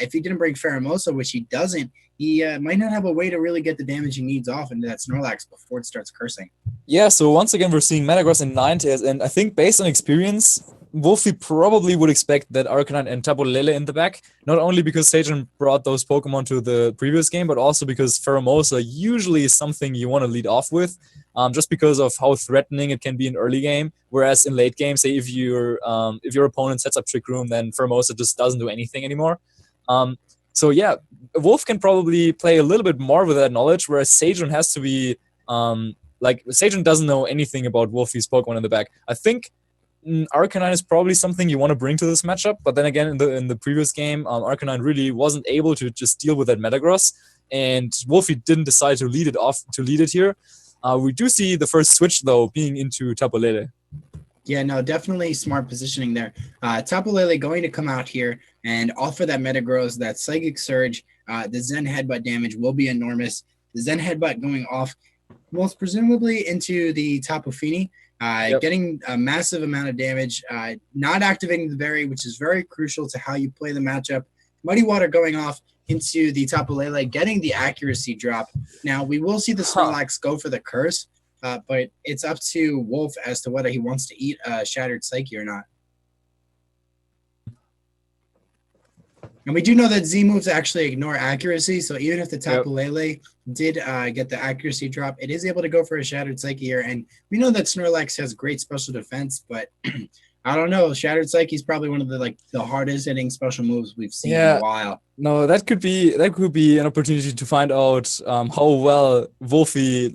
if he didn't bring Pheromosa, which he doesn't, he might not have a way to really get the damage he needs off into that Snorlax before it starts cursing. Yeah, so once again, we're seeing Metagross and Ninetales, and I think based on experience, Wolfie probably would expect that Arcanine and Tapu Lele in the back, not only because Sejun brought those Pokemon to the previous game, but also because Pheromosa usually is something you want to lead off with, just because of how threatening it can be in early game, whereas in late game, say if your opponent sets up Trick Room, then Pheromosa just doesn't do anything anymore. So yeah, Wolf can probably play a little bit more with that knowledge, whereas Sejun has to be, Sejun doesn't know anything about Wolfie's Pokemon in the back. I think Arcanine is probably something you want to bring to this matchup, but then again, in the previous game, Arcanine really wasn't able to just deal with that Metagross, and Wolfie didn't decide to lead it here. We do see the first switch though being into Tapu Lele. Yeah, no, definitely smart positioning there. Tapu Lele going to come out here and offer that Metagross, that Psychic Surge. The Zen Headbutt damage will be enormous. The Zen Headbutt going off most presumably into the Tapu Fini. Getting a massive amount of damage, not activating the berry, which is very crucial to how you play the matchup. Muddy Water going off into the Tapu Lele, getting the accuracy drop. Now, we will see the Snorlax go for the curse, but it's up to Wolf as to whether he wants to eat a Shattered Psyche or not. And we do know that Z moves actually ignore accuracy, so even if the Tapu Lele did get the accuracy drop, it is able to go for a Shattered Psyche here. And we know that Snorlax has great special defense, but I don't know. Shattered Psyche is probably one of the hardest hitting special moves we've seen in a while. No, that could be an opportunity to find out how well Wolfie,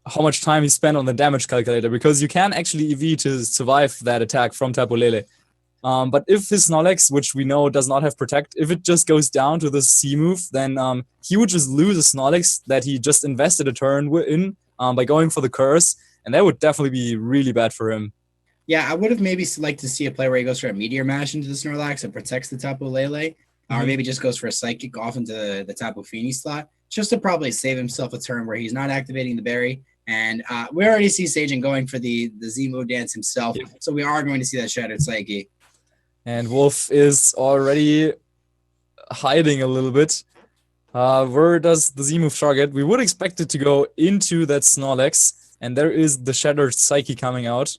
how much time he spent on the damage calculator, because you can actually EV to survive that attack from Tapu Lele. But if his Snorlax, which we know does not have Protect, if it just goes down to the C move, then he would just lose a Snorlax that he just invested a turn in by going for the Curse, and that would definitely be really bad for him. Yeah, I would have maybe liked to see a play where he goes for a Meteor Mash into the Snorlax and protects the Tapu Lele, or maybe just goes for a Psychic off into the Tapu Fini slot, just to probably save himself a turn where he's not activating the berry. And we already see Sejun going for the Zemo dance himself, so we are going to see that Shattered Psyche. And Wolf is already hiding a little bit. Where does the Z move target? We would expect it to go into that Snorlax, and there is the Shattered Psyche coming out.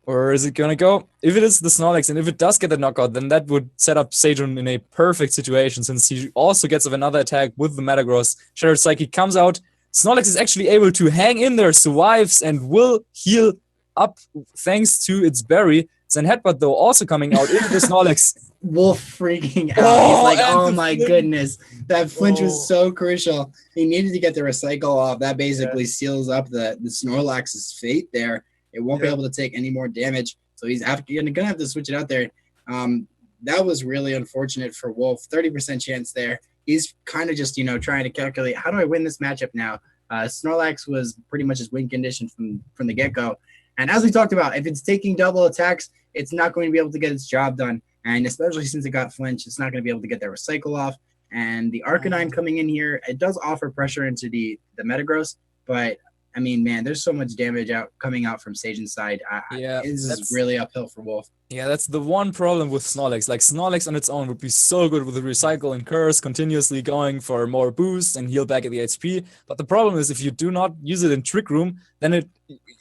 Where is it gonna go? If it is the Snorlax, and if it does get a knockout, then that would set up Sejun in a perfect situation, since he also gets another attack with the Metagross. Shattered Psyche comes out. Snorlax is actually able to hang in there, survives, and will heal up thanks to its berry. Zen Headbutt, though, also coming out into the Snorlax. Wolf freaking out. He's like, oh my goodness. That flinch was so crucial. He needed to get the recycle off. That basically seals up the Snorlax's fate there. It won't be able to take any more damage. So he's going to have to switch it out there. That was really unfortunate for Wolf. 30% chance there. He's kind of just, trying to calculate, how do I win this matchup now? Snorlax was pretty much his win condition from the get-go. And as we talked about, if it's taking double attacks, it's not going to be able to get its job done. And especially since it got flinched, it's not going to be able to get that recycle off. And the Arcanine coming in here, it does offer pressure into the Metagross, but I mean, man, there's so much damage coming out from Sejun's side. This is really uphill for Wolf. Yeah, that's the one problem with Snorlax. Like, Snorlax on its own would be so good with the Recycle and Curse, continuously going for more boost and heal back at the HP. But the problem is, if you do not use it in Trick Room, then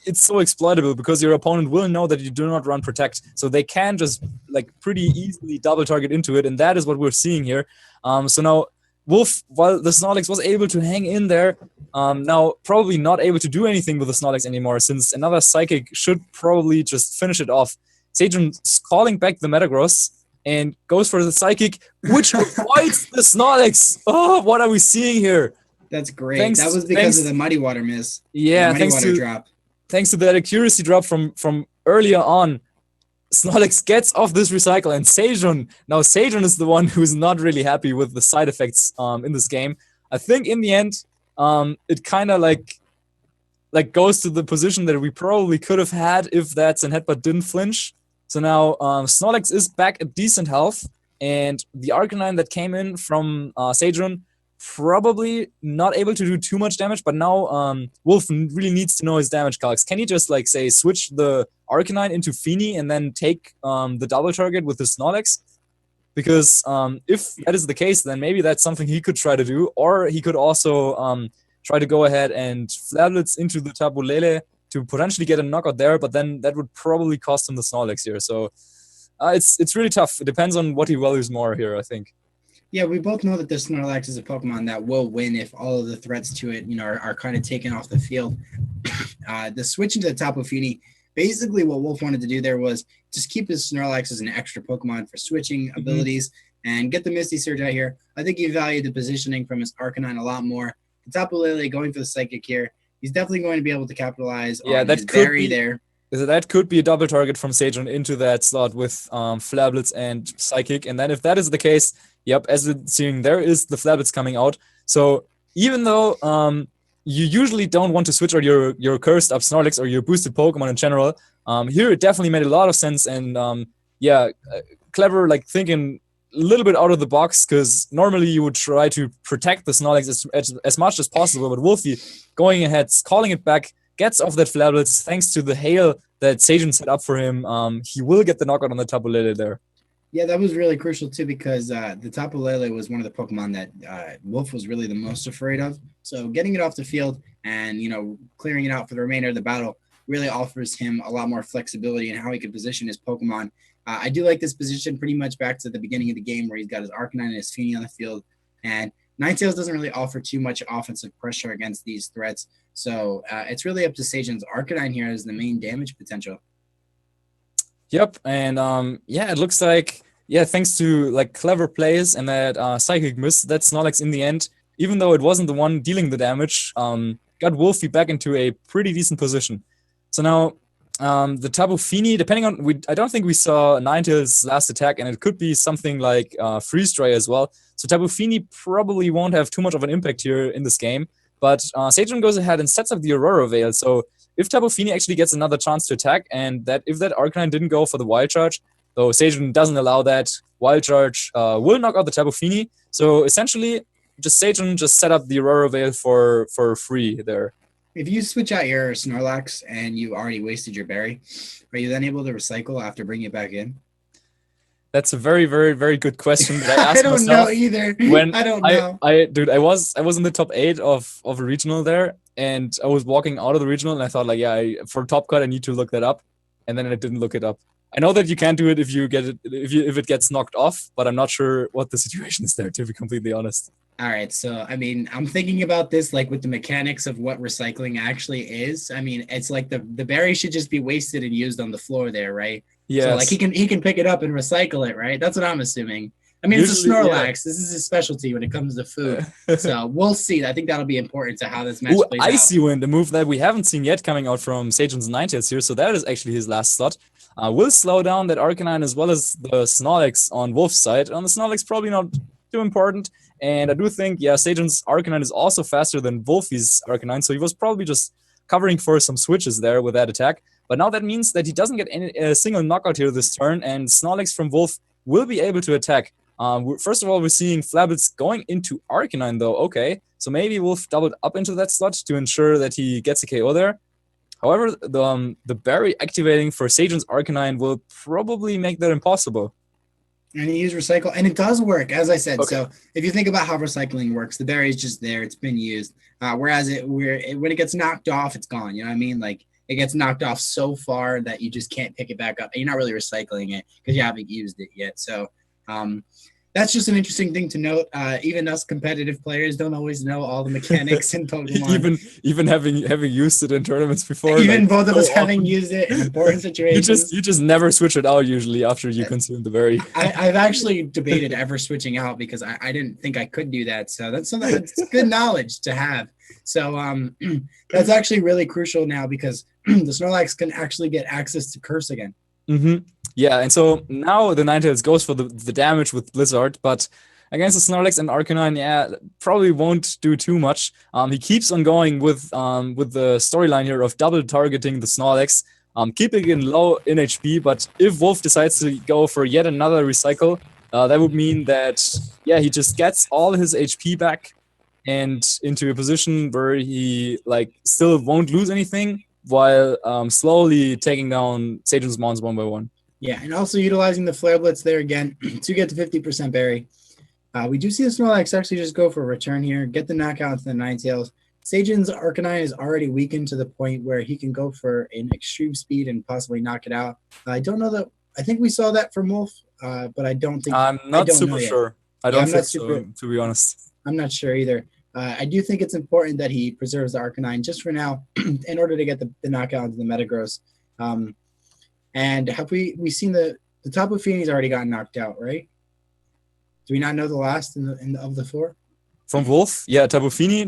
it's so exploitable, because your opponent will know that you do not run Protect. So they can just, like, pretty easily double target into it, and that is what we're seeing here. So now, Wolf, while the Snorlax was able to hang in there, now probably not able to do anything with the Snorlax anymore, since another Psychic should probably just finish it off. Sejun's calling back the Metagross and goes for the Psychic, which avoids the Snorlax. Oh, what are we seeing here? That's great. That was because of the Muddy Water miss. Yeah, thanks to that accuracy drop from earlier on. Snorlax gets off this recycle, and Sejun is the one who's not really happy with the side effects in this game. I think in the end, it kind of like goes to the position that we probably could have had if that Zen Headbutt didn't flinch. So now Snorlax is back at decent health, and the Arcanine that came in from Sejun probably not able to do too much damage, but now Wolf really needs to know his damage calcs. Can he just, like, say, switch the Arcanine into Fini and then take the double target with the Snorlax? Because if that is the case, then maybe that's something he could try to do, or he could also try to go ahead and Flablets into the Tapu Lele to potentially get a knockout there, but then that would probably cost him the Snorlax here. So it's really tough. It depends on what he values more here, I think. Yeah, we both know that the Snorlax is a Pokemon that will win if all of the threats to it, are kind of taken off the field. The switch into the Tapu Fini, basically what Wolf wanted to do there was just keep his Snorlax as an extra Pokemon for switching abilities and get the Misty Surge out here. I think he valued the positioning from his Arcanine a lot more. The Tapu Lele going for the Psychic here. He's definitely going to be able to capitalize on his berry there. That could be a double target from Sejun into that slot with Flablets and Psychic. And then if that is the case, yep, as we're seeing, there is the Flablets coming out. So even though you usually don't want to switch out your cursed up Snorlax or your boosted Pokemon in general, here it definitely made a lot of sense. And clever, like, thinking a little bit out of the box, because normally you would try to protect the Snorlax as much as possible. But Wolfie going ahead, calling it back, gets off that Flablets thanks to the hail that Sejun set up for him. He will get the knockout on the Tapu Lele there. Yeah, that was really crucial too, because the Tapu Lele was one of the Pokemon that Wolf was really the most afraid of. So getting it off the field and, clearing it out for the remainder of the battle really offers him a lot more flexibility in how he can position his Pokemon. I do like this position pretty much back to the beginning of the game, where he's got his Arcanine and his Fini on the field. And Ninetales doesn't really offer too much offensive pressure against these threats. So it's really up to Sejun's Arcanine here as the main damage potential. Yep, and it looks like, thanks to, like, clever plays and that Psychic miss, that Snorlax in the end, even though it wasn't the one dealing the damage, got Wolfie back into a pretty decent position. So now the Tapu Fini, depending on, I don't think we saw Ninetales' last attack, and it could be something like Freeze Dry as well. So Tapu Fini probably won't have too much of an impact here in this game. But Sejun goes ahead and sets up the Aurora Veil. So if Tapu Fini actually gets another chance to attack, and that if that Arcanine didn't go for the Wild Charge, though Sejun doesn't allow that, Wild Charge will knock out the Tapu Fini. So essentially, Sejun just set up the Aurora Veil for free there. If you switch out your Snorlax and you already wasted your berry, are you then able to recycle after bringing it back in? That's a very, very, very good question that I asked I don't myself know either. when I don't know. Dude, I was in the top 8 of a regional there, and I was walking out of the regional, and I thought like, yeah, for top cut I need to look that up, and then I didn't look it up. I know that you can't do it if you get it if it gets knocked off, but I'm not sure what the situation is there, to be completely honest. All right, so I mean, I'm thinking about this like with the mechanics of what recycling actually is. I mean, it's like the berry should just be wasted and used on the floor there, right? Yeah. So like he can pick it up and recycle it, right? That's what I'm assuming. I mean, usually, it's a Snorlax. Yeah. This is his specialty when it comes to food. So we'll see. I think that'll be important to how this match plays out. Icy Wind, a move that we haven't seen yet coming out from Sejun's Ninetales here. So that is actually his last slot. Will slow down that Arcanine as well as the Snorlax on Wolf's side. On the Snorlax, probably not too important. And I do think, yeah, Sejun's Arcanine is also faster than Wolfie's Arcanine. So he was probably just covering for some switches there with that attack. But now that means that he doesn't get a single knockout here this turn. And Snorlax from Wolf will be able to attack. First of all, we're seeing Flablets going into Arcanine, though. Okay, so maybe Wolf doubled up into that slot to ensure that he gets a KO there. However, the berry activating for Sejun's Arcanine will probably make that impossible. And he used Recycle, and it does work, as I said. Okay. So if you think about how recycling works, the berry is just there. It's been used. Whereas when it gets knocked off, it's gone. You know what I mean? Like, it gets knocked off so far that you just can't pick it back up. And you're not really recycling it because you haven't used it yet. So that's just an interesting thing to note. Even us competitive players don't always know all the mechanics in Pokemon. even having used it in tournaments before. Even like, both of us having used it in important situations. You just never switch it out usually after you consume the berry. I've actually debated ever switching out because I didn't think I could do that. So that's something that's good knowledge to have. So that's actually really crucial now because the Snorlax can actually get access to Curse again. Mm-hmm. Yeah, and so now the Ninetales goes for the damage with Blizzard, but against the Snorlax and Arcanine, yeah, probably won't do too much. He keeps on going with the storyline here of double targeting the Snorlax, keeping it low in HP, but if Wolf decides to go for yet another recycle, that would mean that, yeah, he just gets all his HP back and into a position where he, like, still won't lose anything while slowly taking down Sejun's Mons one by one. Yeah, and also utilizing the Flare Blitz there again to get to 50% berry. We do see the Snorlax actually just go for a return here, get the knockout to the Ninetales. Sejun's Arcanine is already weakened to the point where he can go for an extreme speed and possibly knock it out. I don't know that. I think we saw that from Wolf, but I don't think. I'm not super sure. I don't think so, to be honest. I'm not sure either. I do think it's important that he preserves the Arcanine just for now in order to get the knockout into the Metagross. And have we seen the Tapu Fini's already gotten knocked out, right? Do we not know the last of the 4? From Wolf? Yeah, Tapu Fini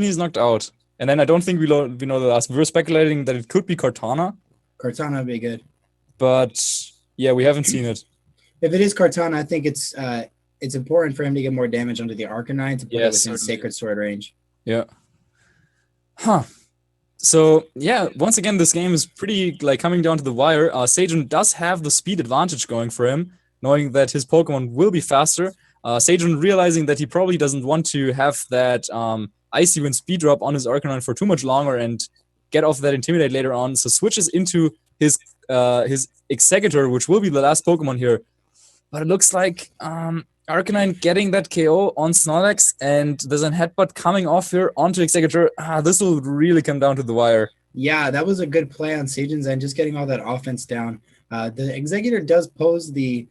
is knocked out. And then I don't think we know the last. We were speculating that it could be Kartana. Kartana would be good. But yeah, we haven't seen it. If it is Kartana, I think it's important for him to get more damage onto the Arcanine to put it within Sacred Sword range. Yeah. Huh. So, yeah, once again, this game is pretty, like, coming down to the wire. Sejun does have the speed advantage going for him, knowing that his Pokemon will be faster. Sejun realizing that he probably doesn't want to have that Icy Wind speed drop on his Arcanine for too much longer and get off that Intimidate later on, so switches into his Exeggutor, which will be the last Pokemon here. But it looks like Arcanine getting that KO on Snorlax, and there's a headbutt coming off here onto Exeggutor. This will really come down to the wire. Yeah, that was a good play on Sejun's end, just getting all that offense down. The Exeggutor does pose the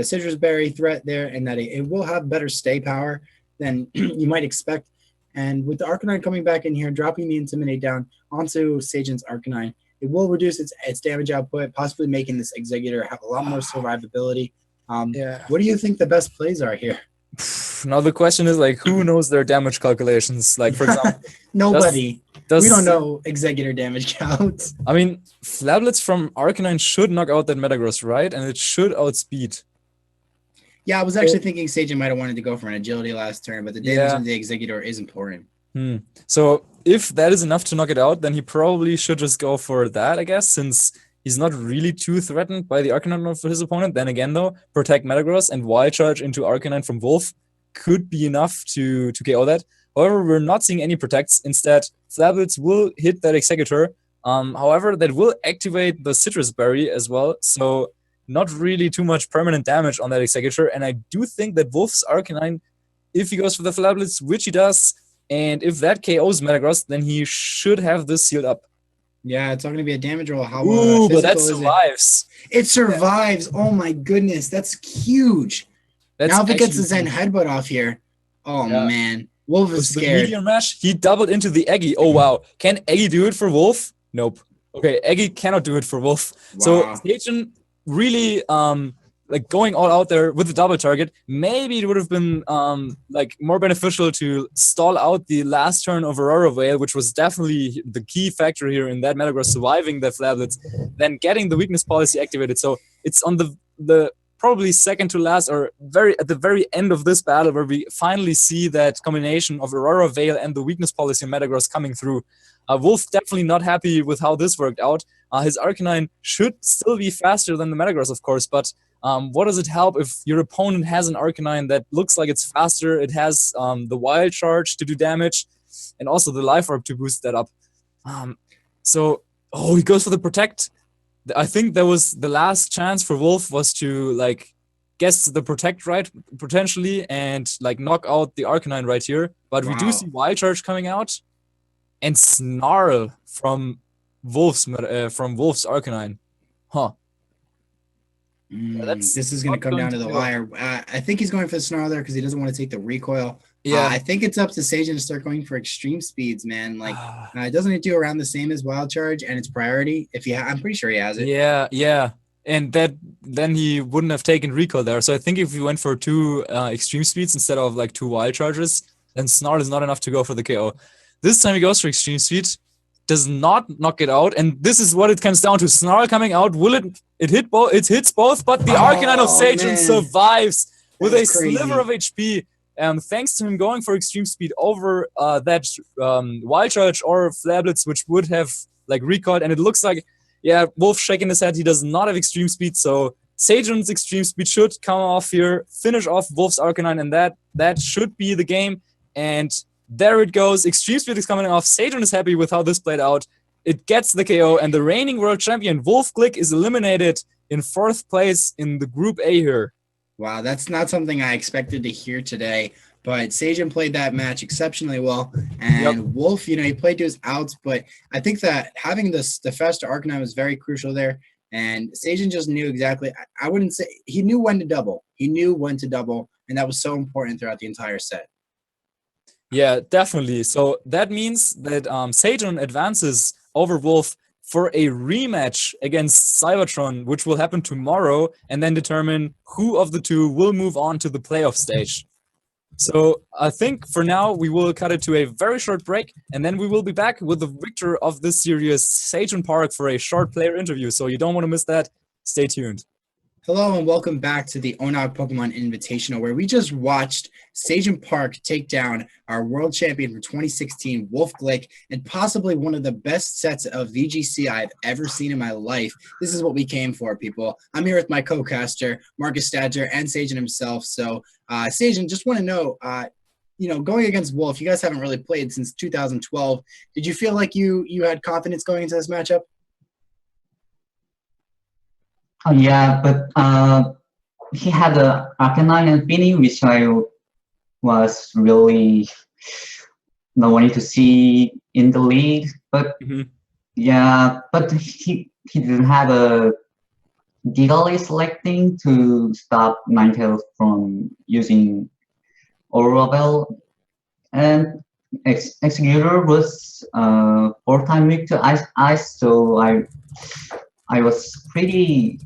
Citrus Berry threat there, and that it will have better stay power than you might expect. And with the Arcanine coming back in here, dropping the Intimidate down onto Sejun's Arcanine, it will reduce its damage output, possibly making this Exeggutor have a lot more survivability. What do you think the best plays are here? Now the question is, like, who knows their damage calculations? Like, for example, nobody. We don't know Exeggutor damage counts. I mean, Flablets from Arcanine should knock out that Metagross, right? And it should outspeed. Yeah, I was actually thinking Sejun might have wanted to go for an agility last turn, but the damage on the Exeggutor is important. So if that is enough to knock it out, then he probably should just go for that, I guess, since he's not really too threatened by the Arcanine of his opponent. Then again, though, Protect Metagross and Wild Charge into Arcanine from Wolfe could be enough to KO that. However, we're not seeing any Protects. Instead, Flablets will hit that Executor. However, that will activate the Citrus Berry as well, so not really too much permanent damage on that Executor. And I do think that Wolfe's Arcanine, if he goes for the Flablets, which he does, and if that KOs Metagross, then he should have this sealed up. Yeah, it's not going to be a damage roll. How but that survives. It survives. Oh my goodness, that's huge. Now if it gets the Zen Headbutt off here, oh man, Wolfe is scared. The Meteor Mash, he doubled into the Eggy. Oh wow, can Eggy do it for Wolfe? Nope. Okay, Eggy cannot do it for Wolfe. Wow. So Sejun really like going all out there with the double target. Maybe it would have been like more beneficial to stall out the last turn of Aurora Veil, which was definitely the key factor here in that Metagross surviving the Flablets, then getting the weakness policy activated. So it's on the probably second to last or at the very end of this battle where we finally see that combination of Aurora Veil and the weakness policy in Metagross coming through. Wolfe definitely not happy with how this worked out. His Arcanine should still be faster than the Metagross, of course, but what does it help if your opponent has an Arcanine that looks like it's faster, it has the Wild Charge to do damage, and also the Life Orb to boost that up. He goes for the Protect. I think that was the last chance for Wolfe was to like guess the Protect right potentially and like knock out the Arcanine right here. But we do see Wild Charge coming out and Snarl from Wolfe's Arcanine. This is going to come down to the wire. I think he's going for the Snarl there because he doesn't want to take the recoil. Yeah, I think it's up to Sejun to start going for extreme speeds, man. Like, doesn't it do around the same as Wild Charge and its priority? I'm pretty sure he has it. Yeah. And then he wouldn't have taken recoil there. So I think if he went for 2 extreme speeds instead of like 2 Wild Charges, then Snarl is not enough to go for the KO. This time he goes for extreme speed, does not knock it out, and this is what it comes down to. Snarl coming out, will it hit both? It hits both, but the Arcanine of Sejun survives with a sliver of HP. Thanks to him going for extreme speed over that Wild Charge or Flablets, which would have like recoiled, and it looks like Wolfe shaking his head. He does not have extreme speed, so Sejun's extreme speed should come off here, finish off Wolfe's Arcanine, and that should be the game. And there it goes. Extreme speed is coming off. Sejun is happy with how this played out. It gets the KO, and the reigning world champion Wolfe Glick is eliminated in 4th place in the Group A here. Wow, that's not something I expected to hear today. But Sejun played that match exceptionally well, and Wolfe, he played to his outs. But I think that having the faster Arcanine was very crucial there. And Sejun just knew exactly. I wouldn't say he knew when to double. He knew when to double, and that was so important throughout the entire set. Yeah, definitely. So that means that Sejun advances over Wolfe for a rematch against Cybertron, which will happen tomorrow, and then determine who of the two will move on to the playoff stage. So I think for now we will cut it to a very short break, and then we will be back with the victor of this series, Sejun Park, for a short player interview. So you don't want to miss that. Stay tuned. Hello and welcome back to the ONOG Pokémon Invitational, where we just watched Sejun Park take down our world champion from 2016, Wolfe Glick, and possibly one of the best sets of VGC I've ever seen in my life. This is what we came for, people. I'm here with my co-caster, Markus Stadter, and Sejun himself. So, Sejun, just want to know, going against Wolfe, you guys haven't really played since 2012. Did you feel like you had confidence going into this matchup? Yeah, but he had a Arcanine and Finny, which I was really not wanting to see in the league. But but he didn't have a Gigalith selecting to stop Ninetales from using Aurora, and Executor was 4-time weak to ice, so I was pretty.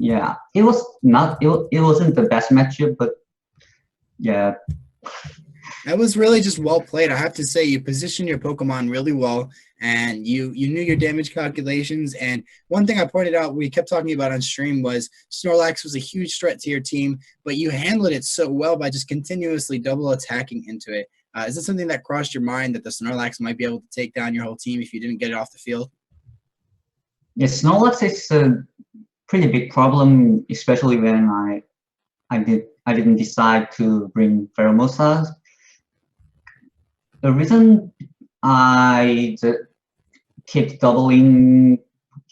Yeah, it wasn't the best matchup, but yeah. That was really just well played. I have to say, you positioned your Pokemon really well, and you knew your damage calculations. And one thing I pointed out, we kept talking about on stream, was Snorlax was a huge threat to your team, but you handled it so well by just continuously double attacking into it. Is this something that crossed your mind that the Snorlax might be able to take down your whole team if you didn't get it off the field? Yeah, Snorlax is a pretty big problem, especially when I didn't decide to bring Pheromosa. The reason I kept doubling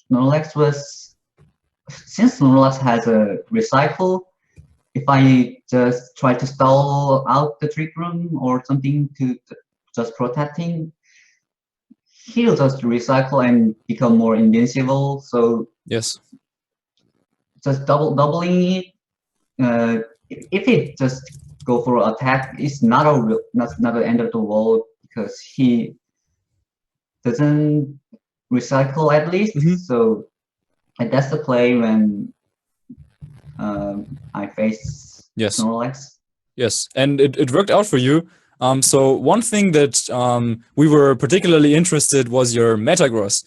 Snorlax was since Snorlax has a recycle, if I just try to stall out the trick room or something to just protecting, he'll just recycle and become more invincible. So Yes. just doubling it. If it just go for attack, it's not the end of the world because he doesn't recycle at least. So and that's the play when I face Snorlax. Yes, and it worked out for you. So one thing that we were particularly interested was your Metagross.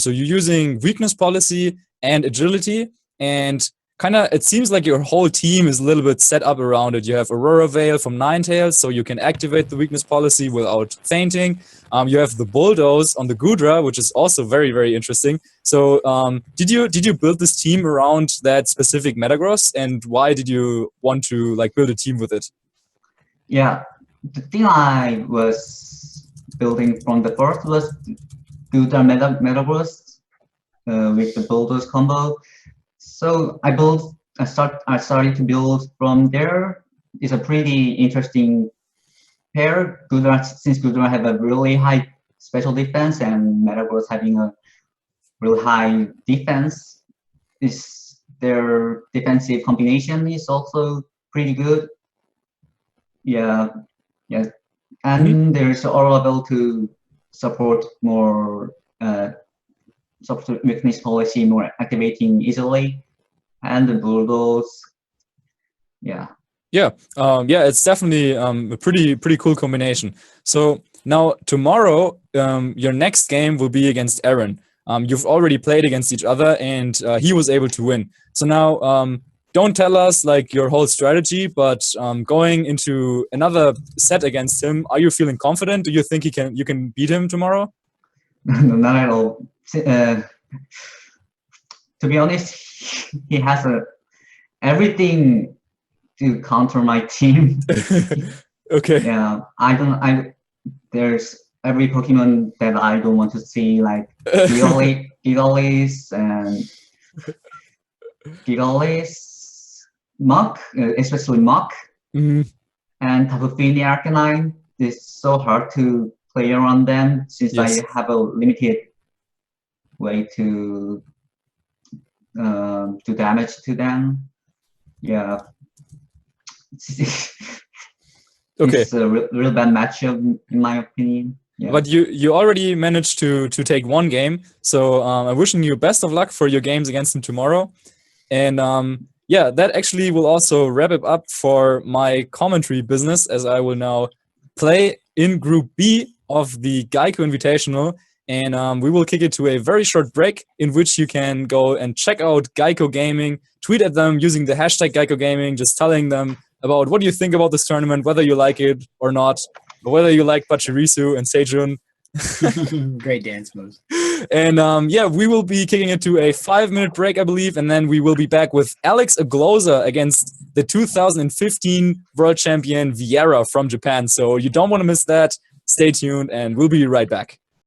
So you're using weakness policy and agility, and kind of it seems like your whole team is a little bit set up around it. You have Aurora Veil from Ninetales, so you can activate the weakness policy without fainting. You have the Bulldoze on the Goodra, which is also very, very interesting. So did you build this team around that specific Metagross, and why did you want to like build a team with it? Yeah, the thing I was building from the first was Goodra Metagross with the Bulldoze combo. So I started to build from there. It's a pretty interesting pair. Since Goodra have a really high special defense and Metagross having a really high defense, their defensive combination is also pretty good. Yeah. And there's Aura Veil to support more weakness policy, more activating easily, and the Bulldoze. Yeah, it's definitely a pretty cool combination. So now tomorrow, your next game will be against Aaron. You've already played against each other, and he was able to win. So now, don't tell us like your whole strategy, but going into another set against him, are you feeling confident? Do you think you can beat him tomorrow? Not at all. To be honest, he has everything to counter my team. Okay. Yeah, there's every Pokemon that I don't want to see, like Gigalith, Mach, especially Mach, and Tapu Fini Arcanine. It's so hard to play around them since I have a limited way to do damage to them. Yeah. Okay. It's a real bad matchup in my opinion. Yeah. But you already managed to take one game, so I'm wishing you best of luck for your games against him tomorrow. And yeah, that actually will also wrap it up for my commentary business, as I will now play in Group B of the Geico Invitational. And we will kick it to a very short break in which you can go and check out Geico Gaming, tweet at them using the hashtag Geico Gaming, just telling them about what you think about this tournament, whether you like it or not, or whether you like Pachirisu and Sejun. Great dance moves. And yeah, we will be kicking it to a 5-minute break, I believe, and then we will be back with Alex Ogloza against the 2015 world champion Viera from Japan. So you don't want to miss that. Stay tuned, and we'll be right back.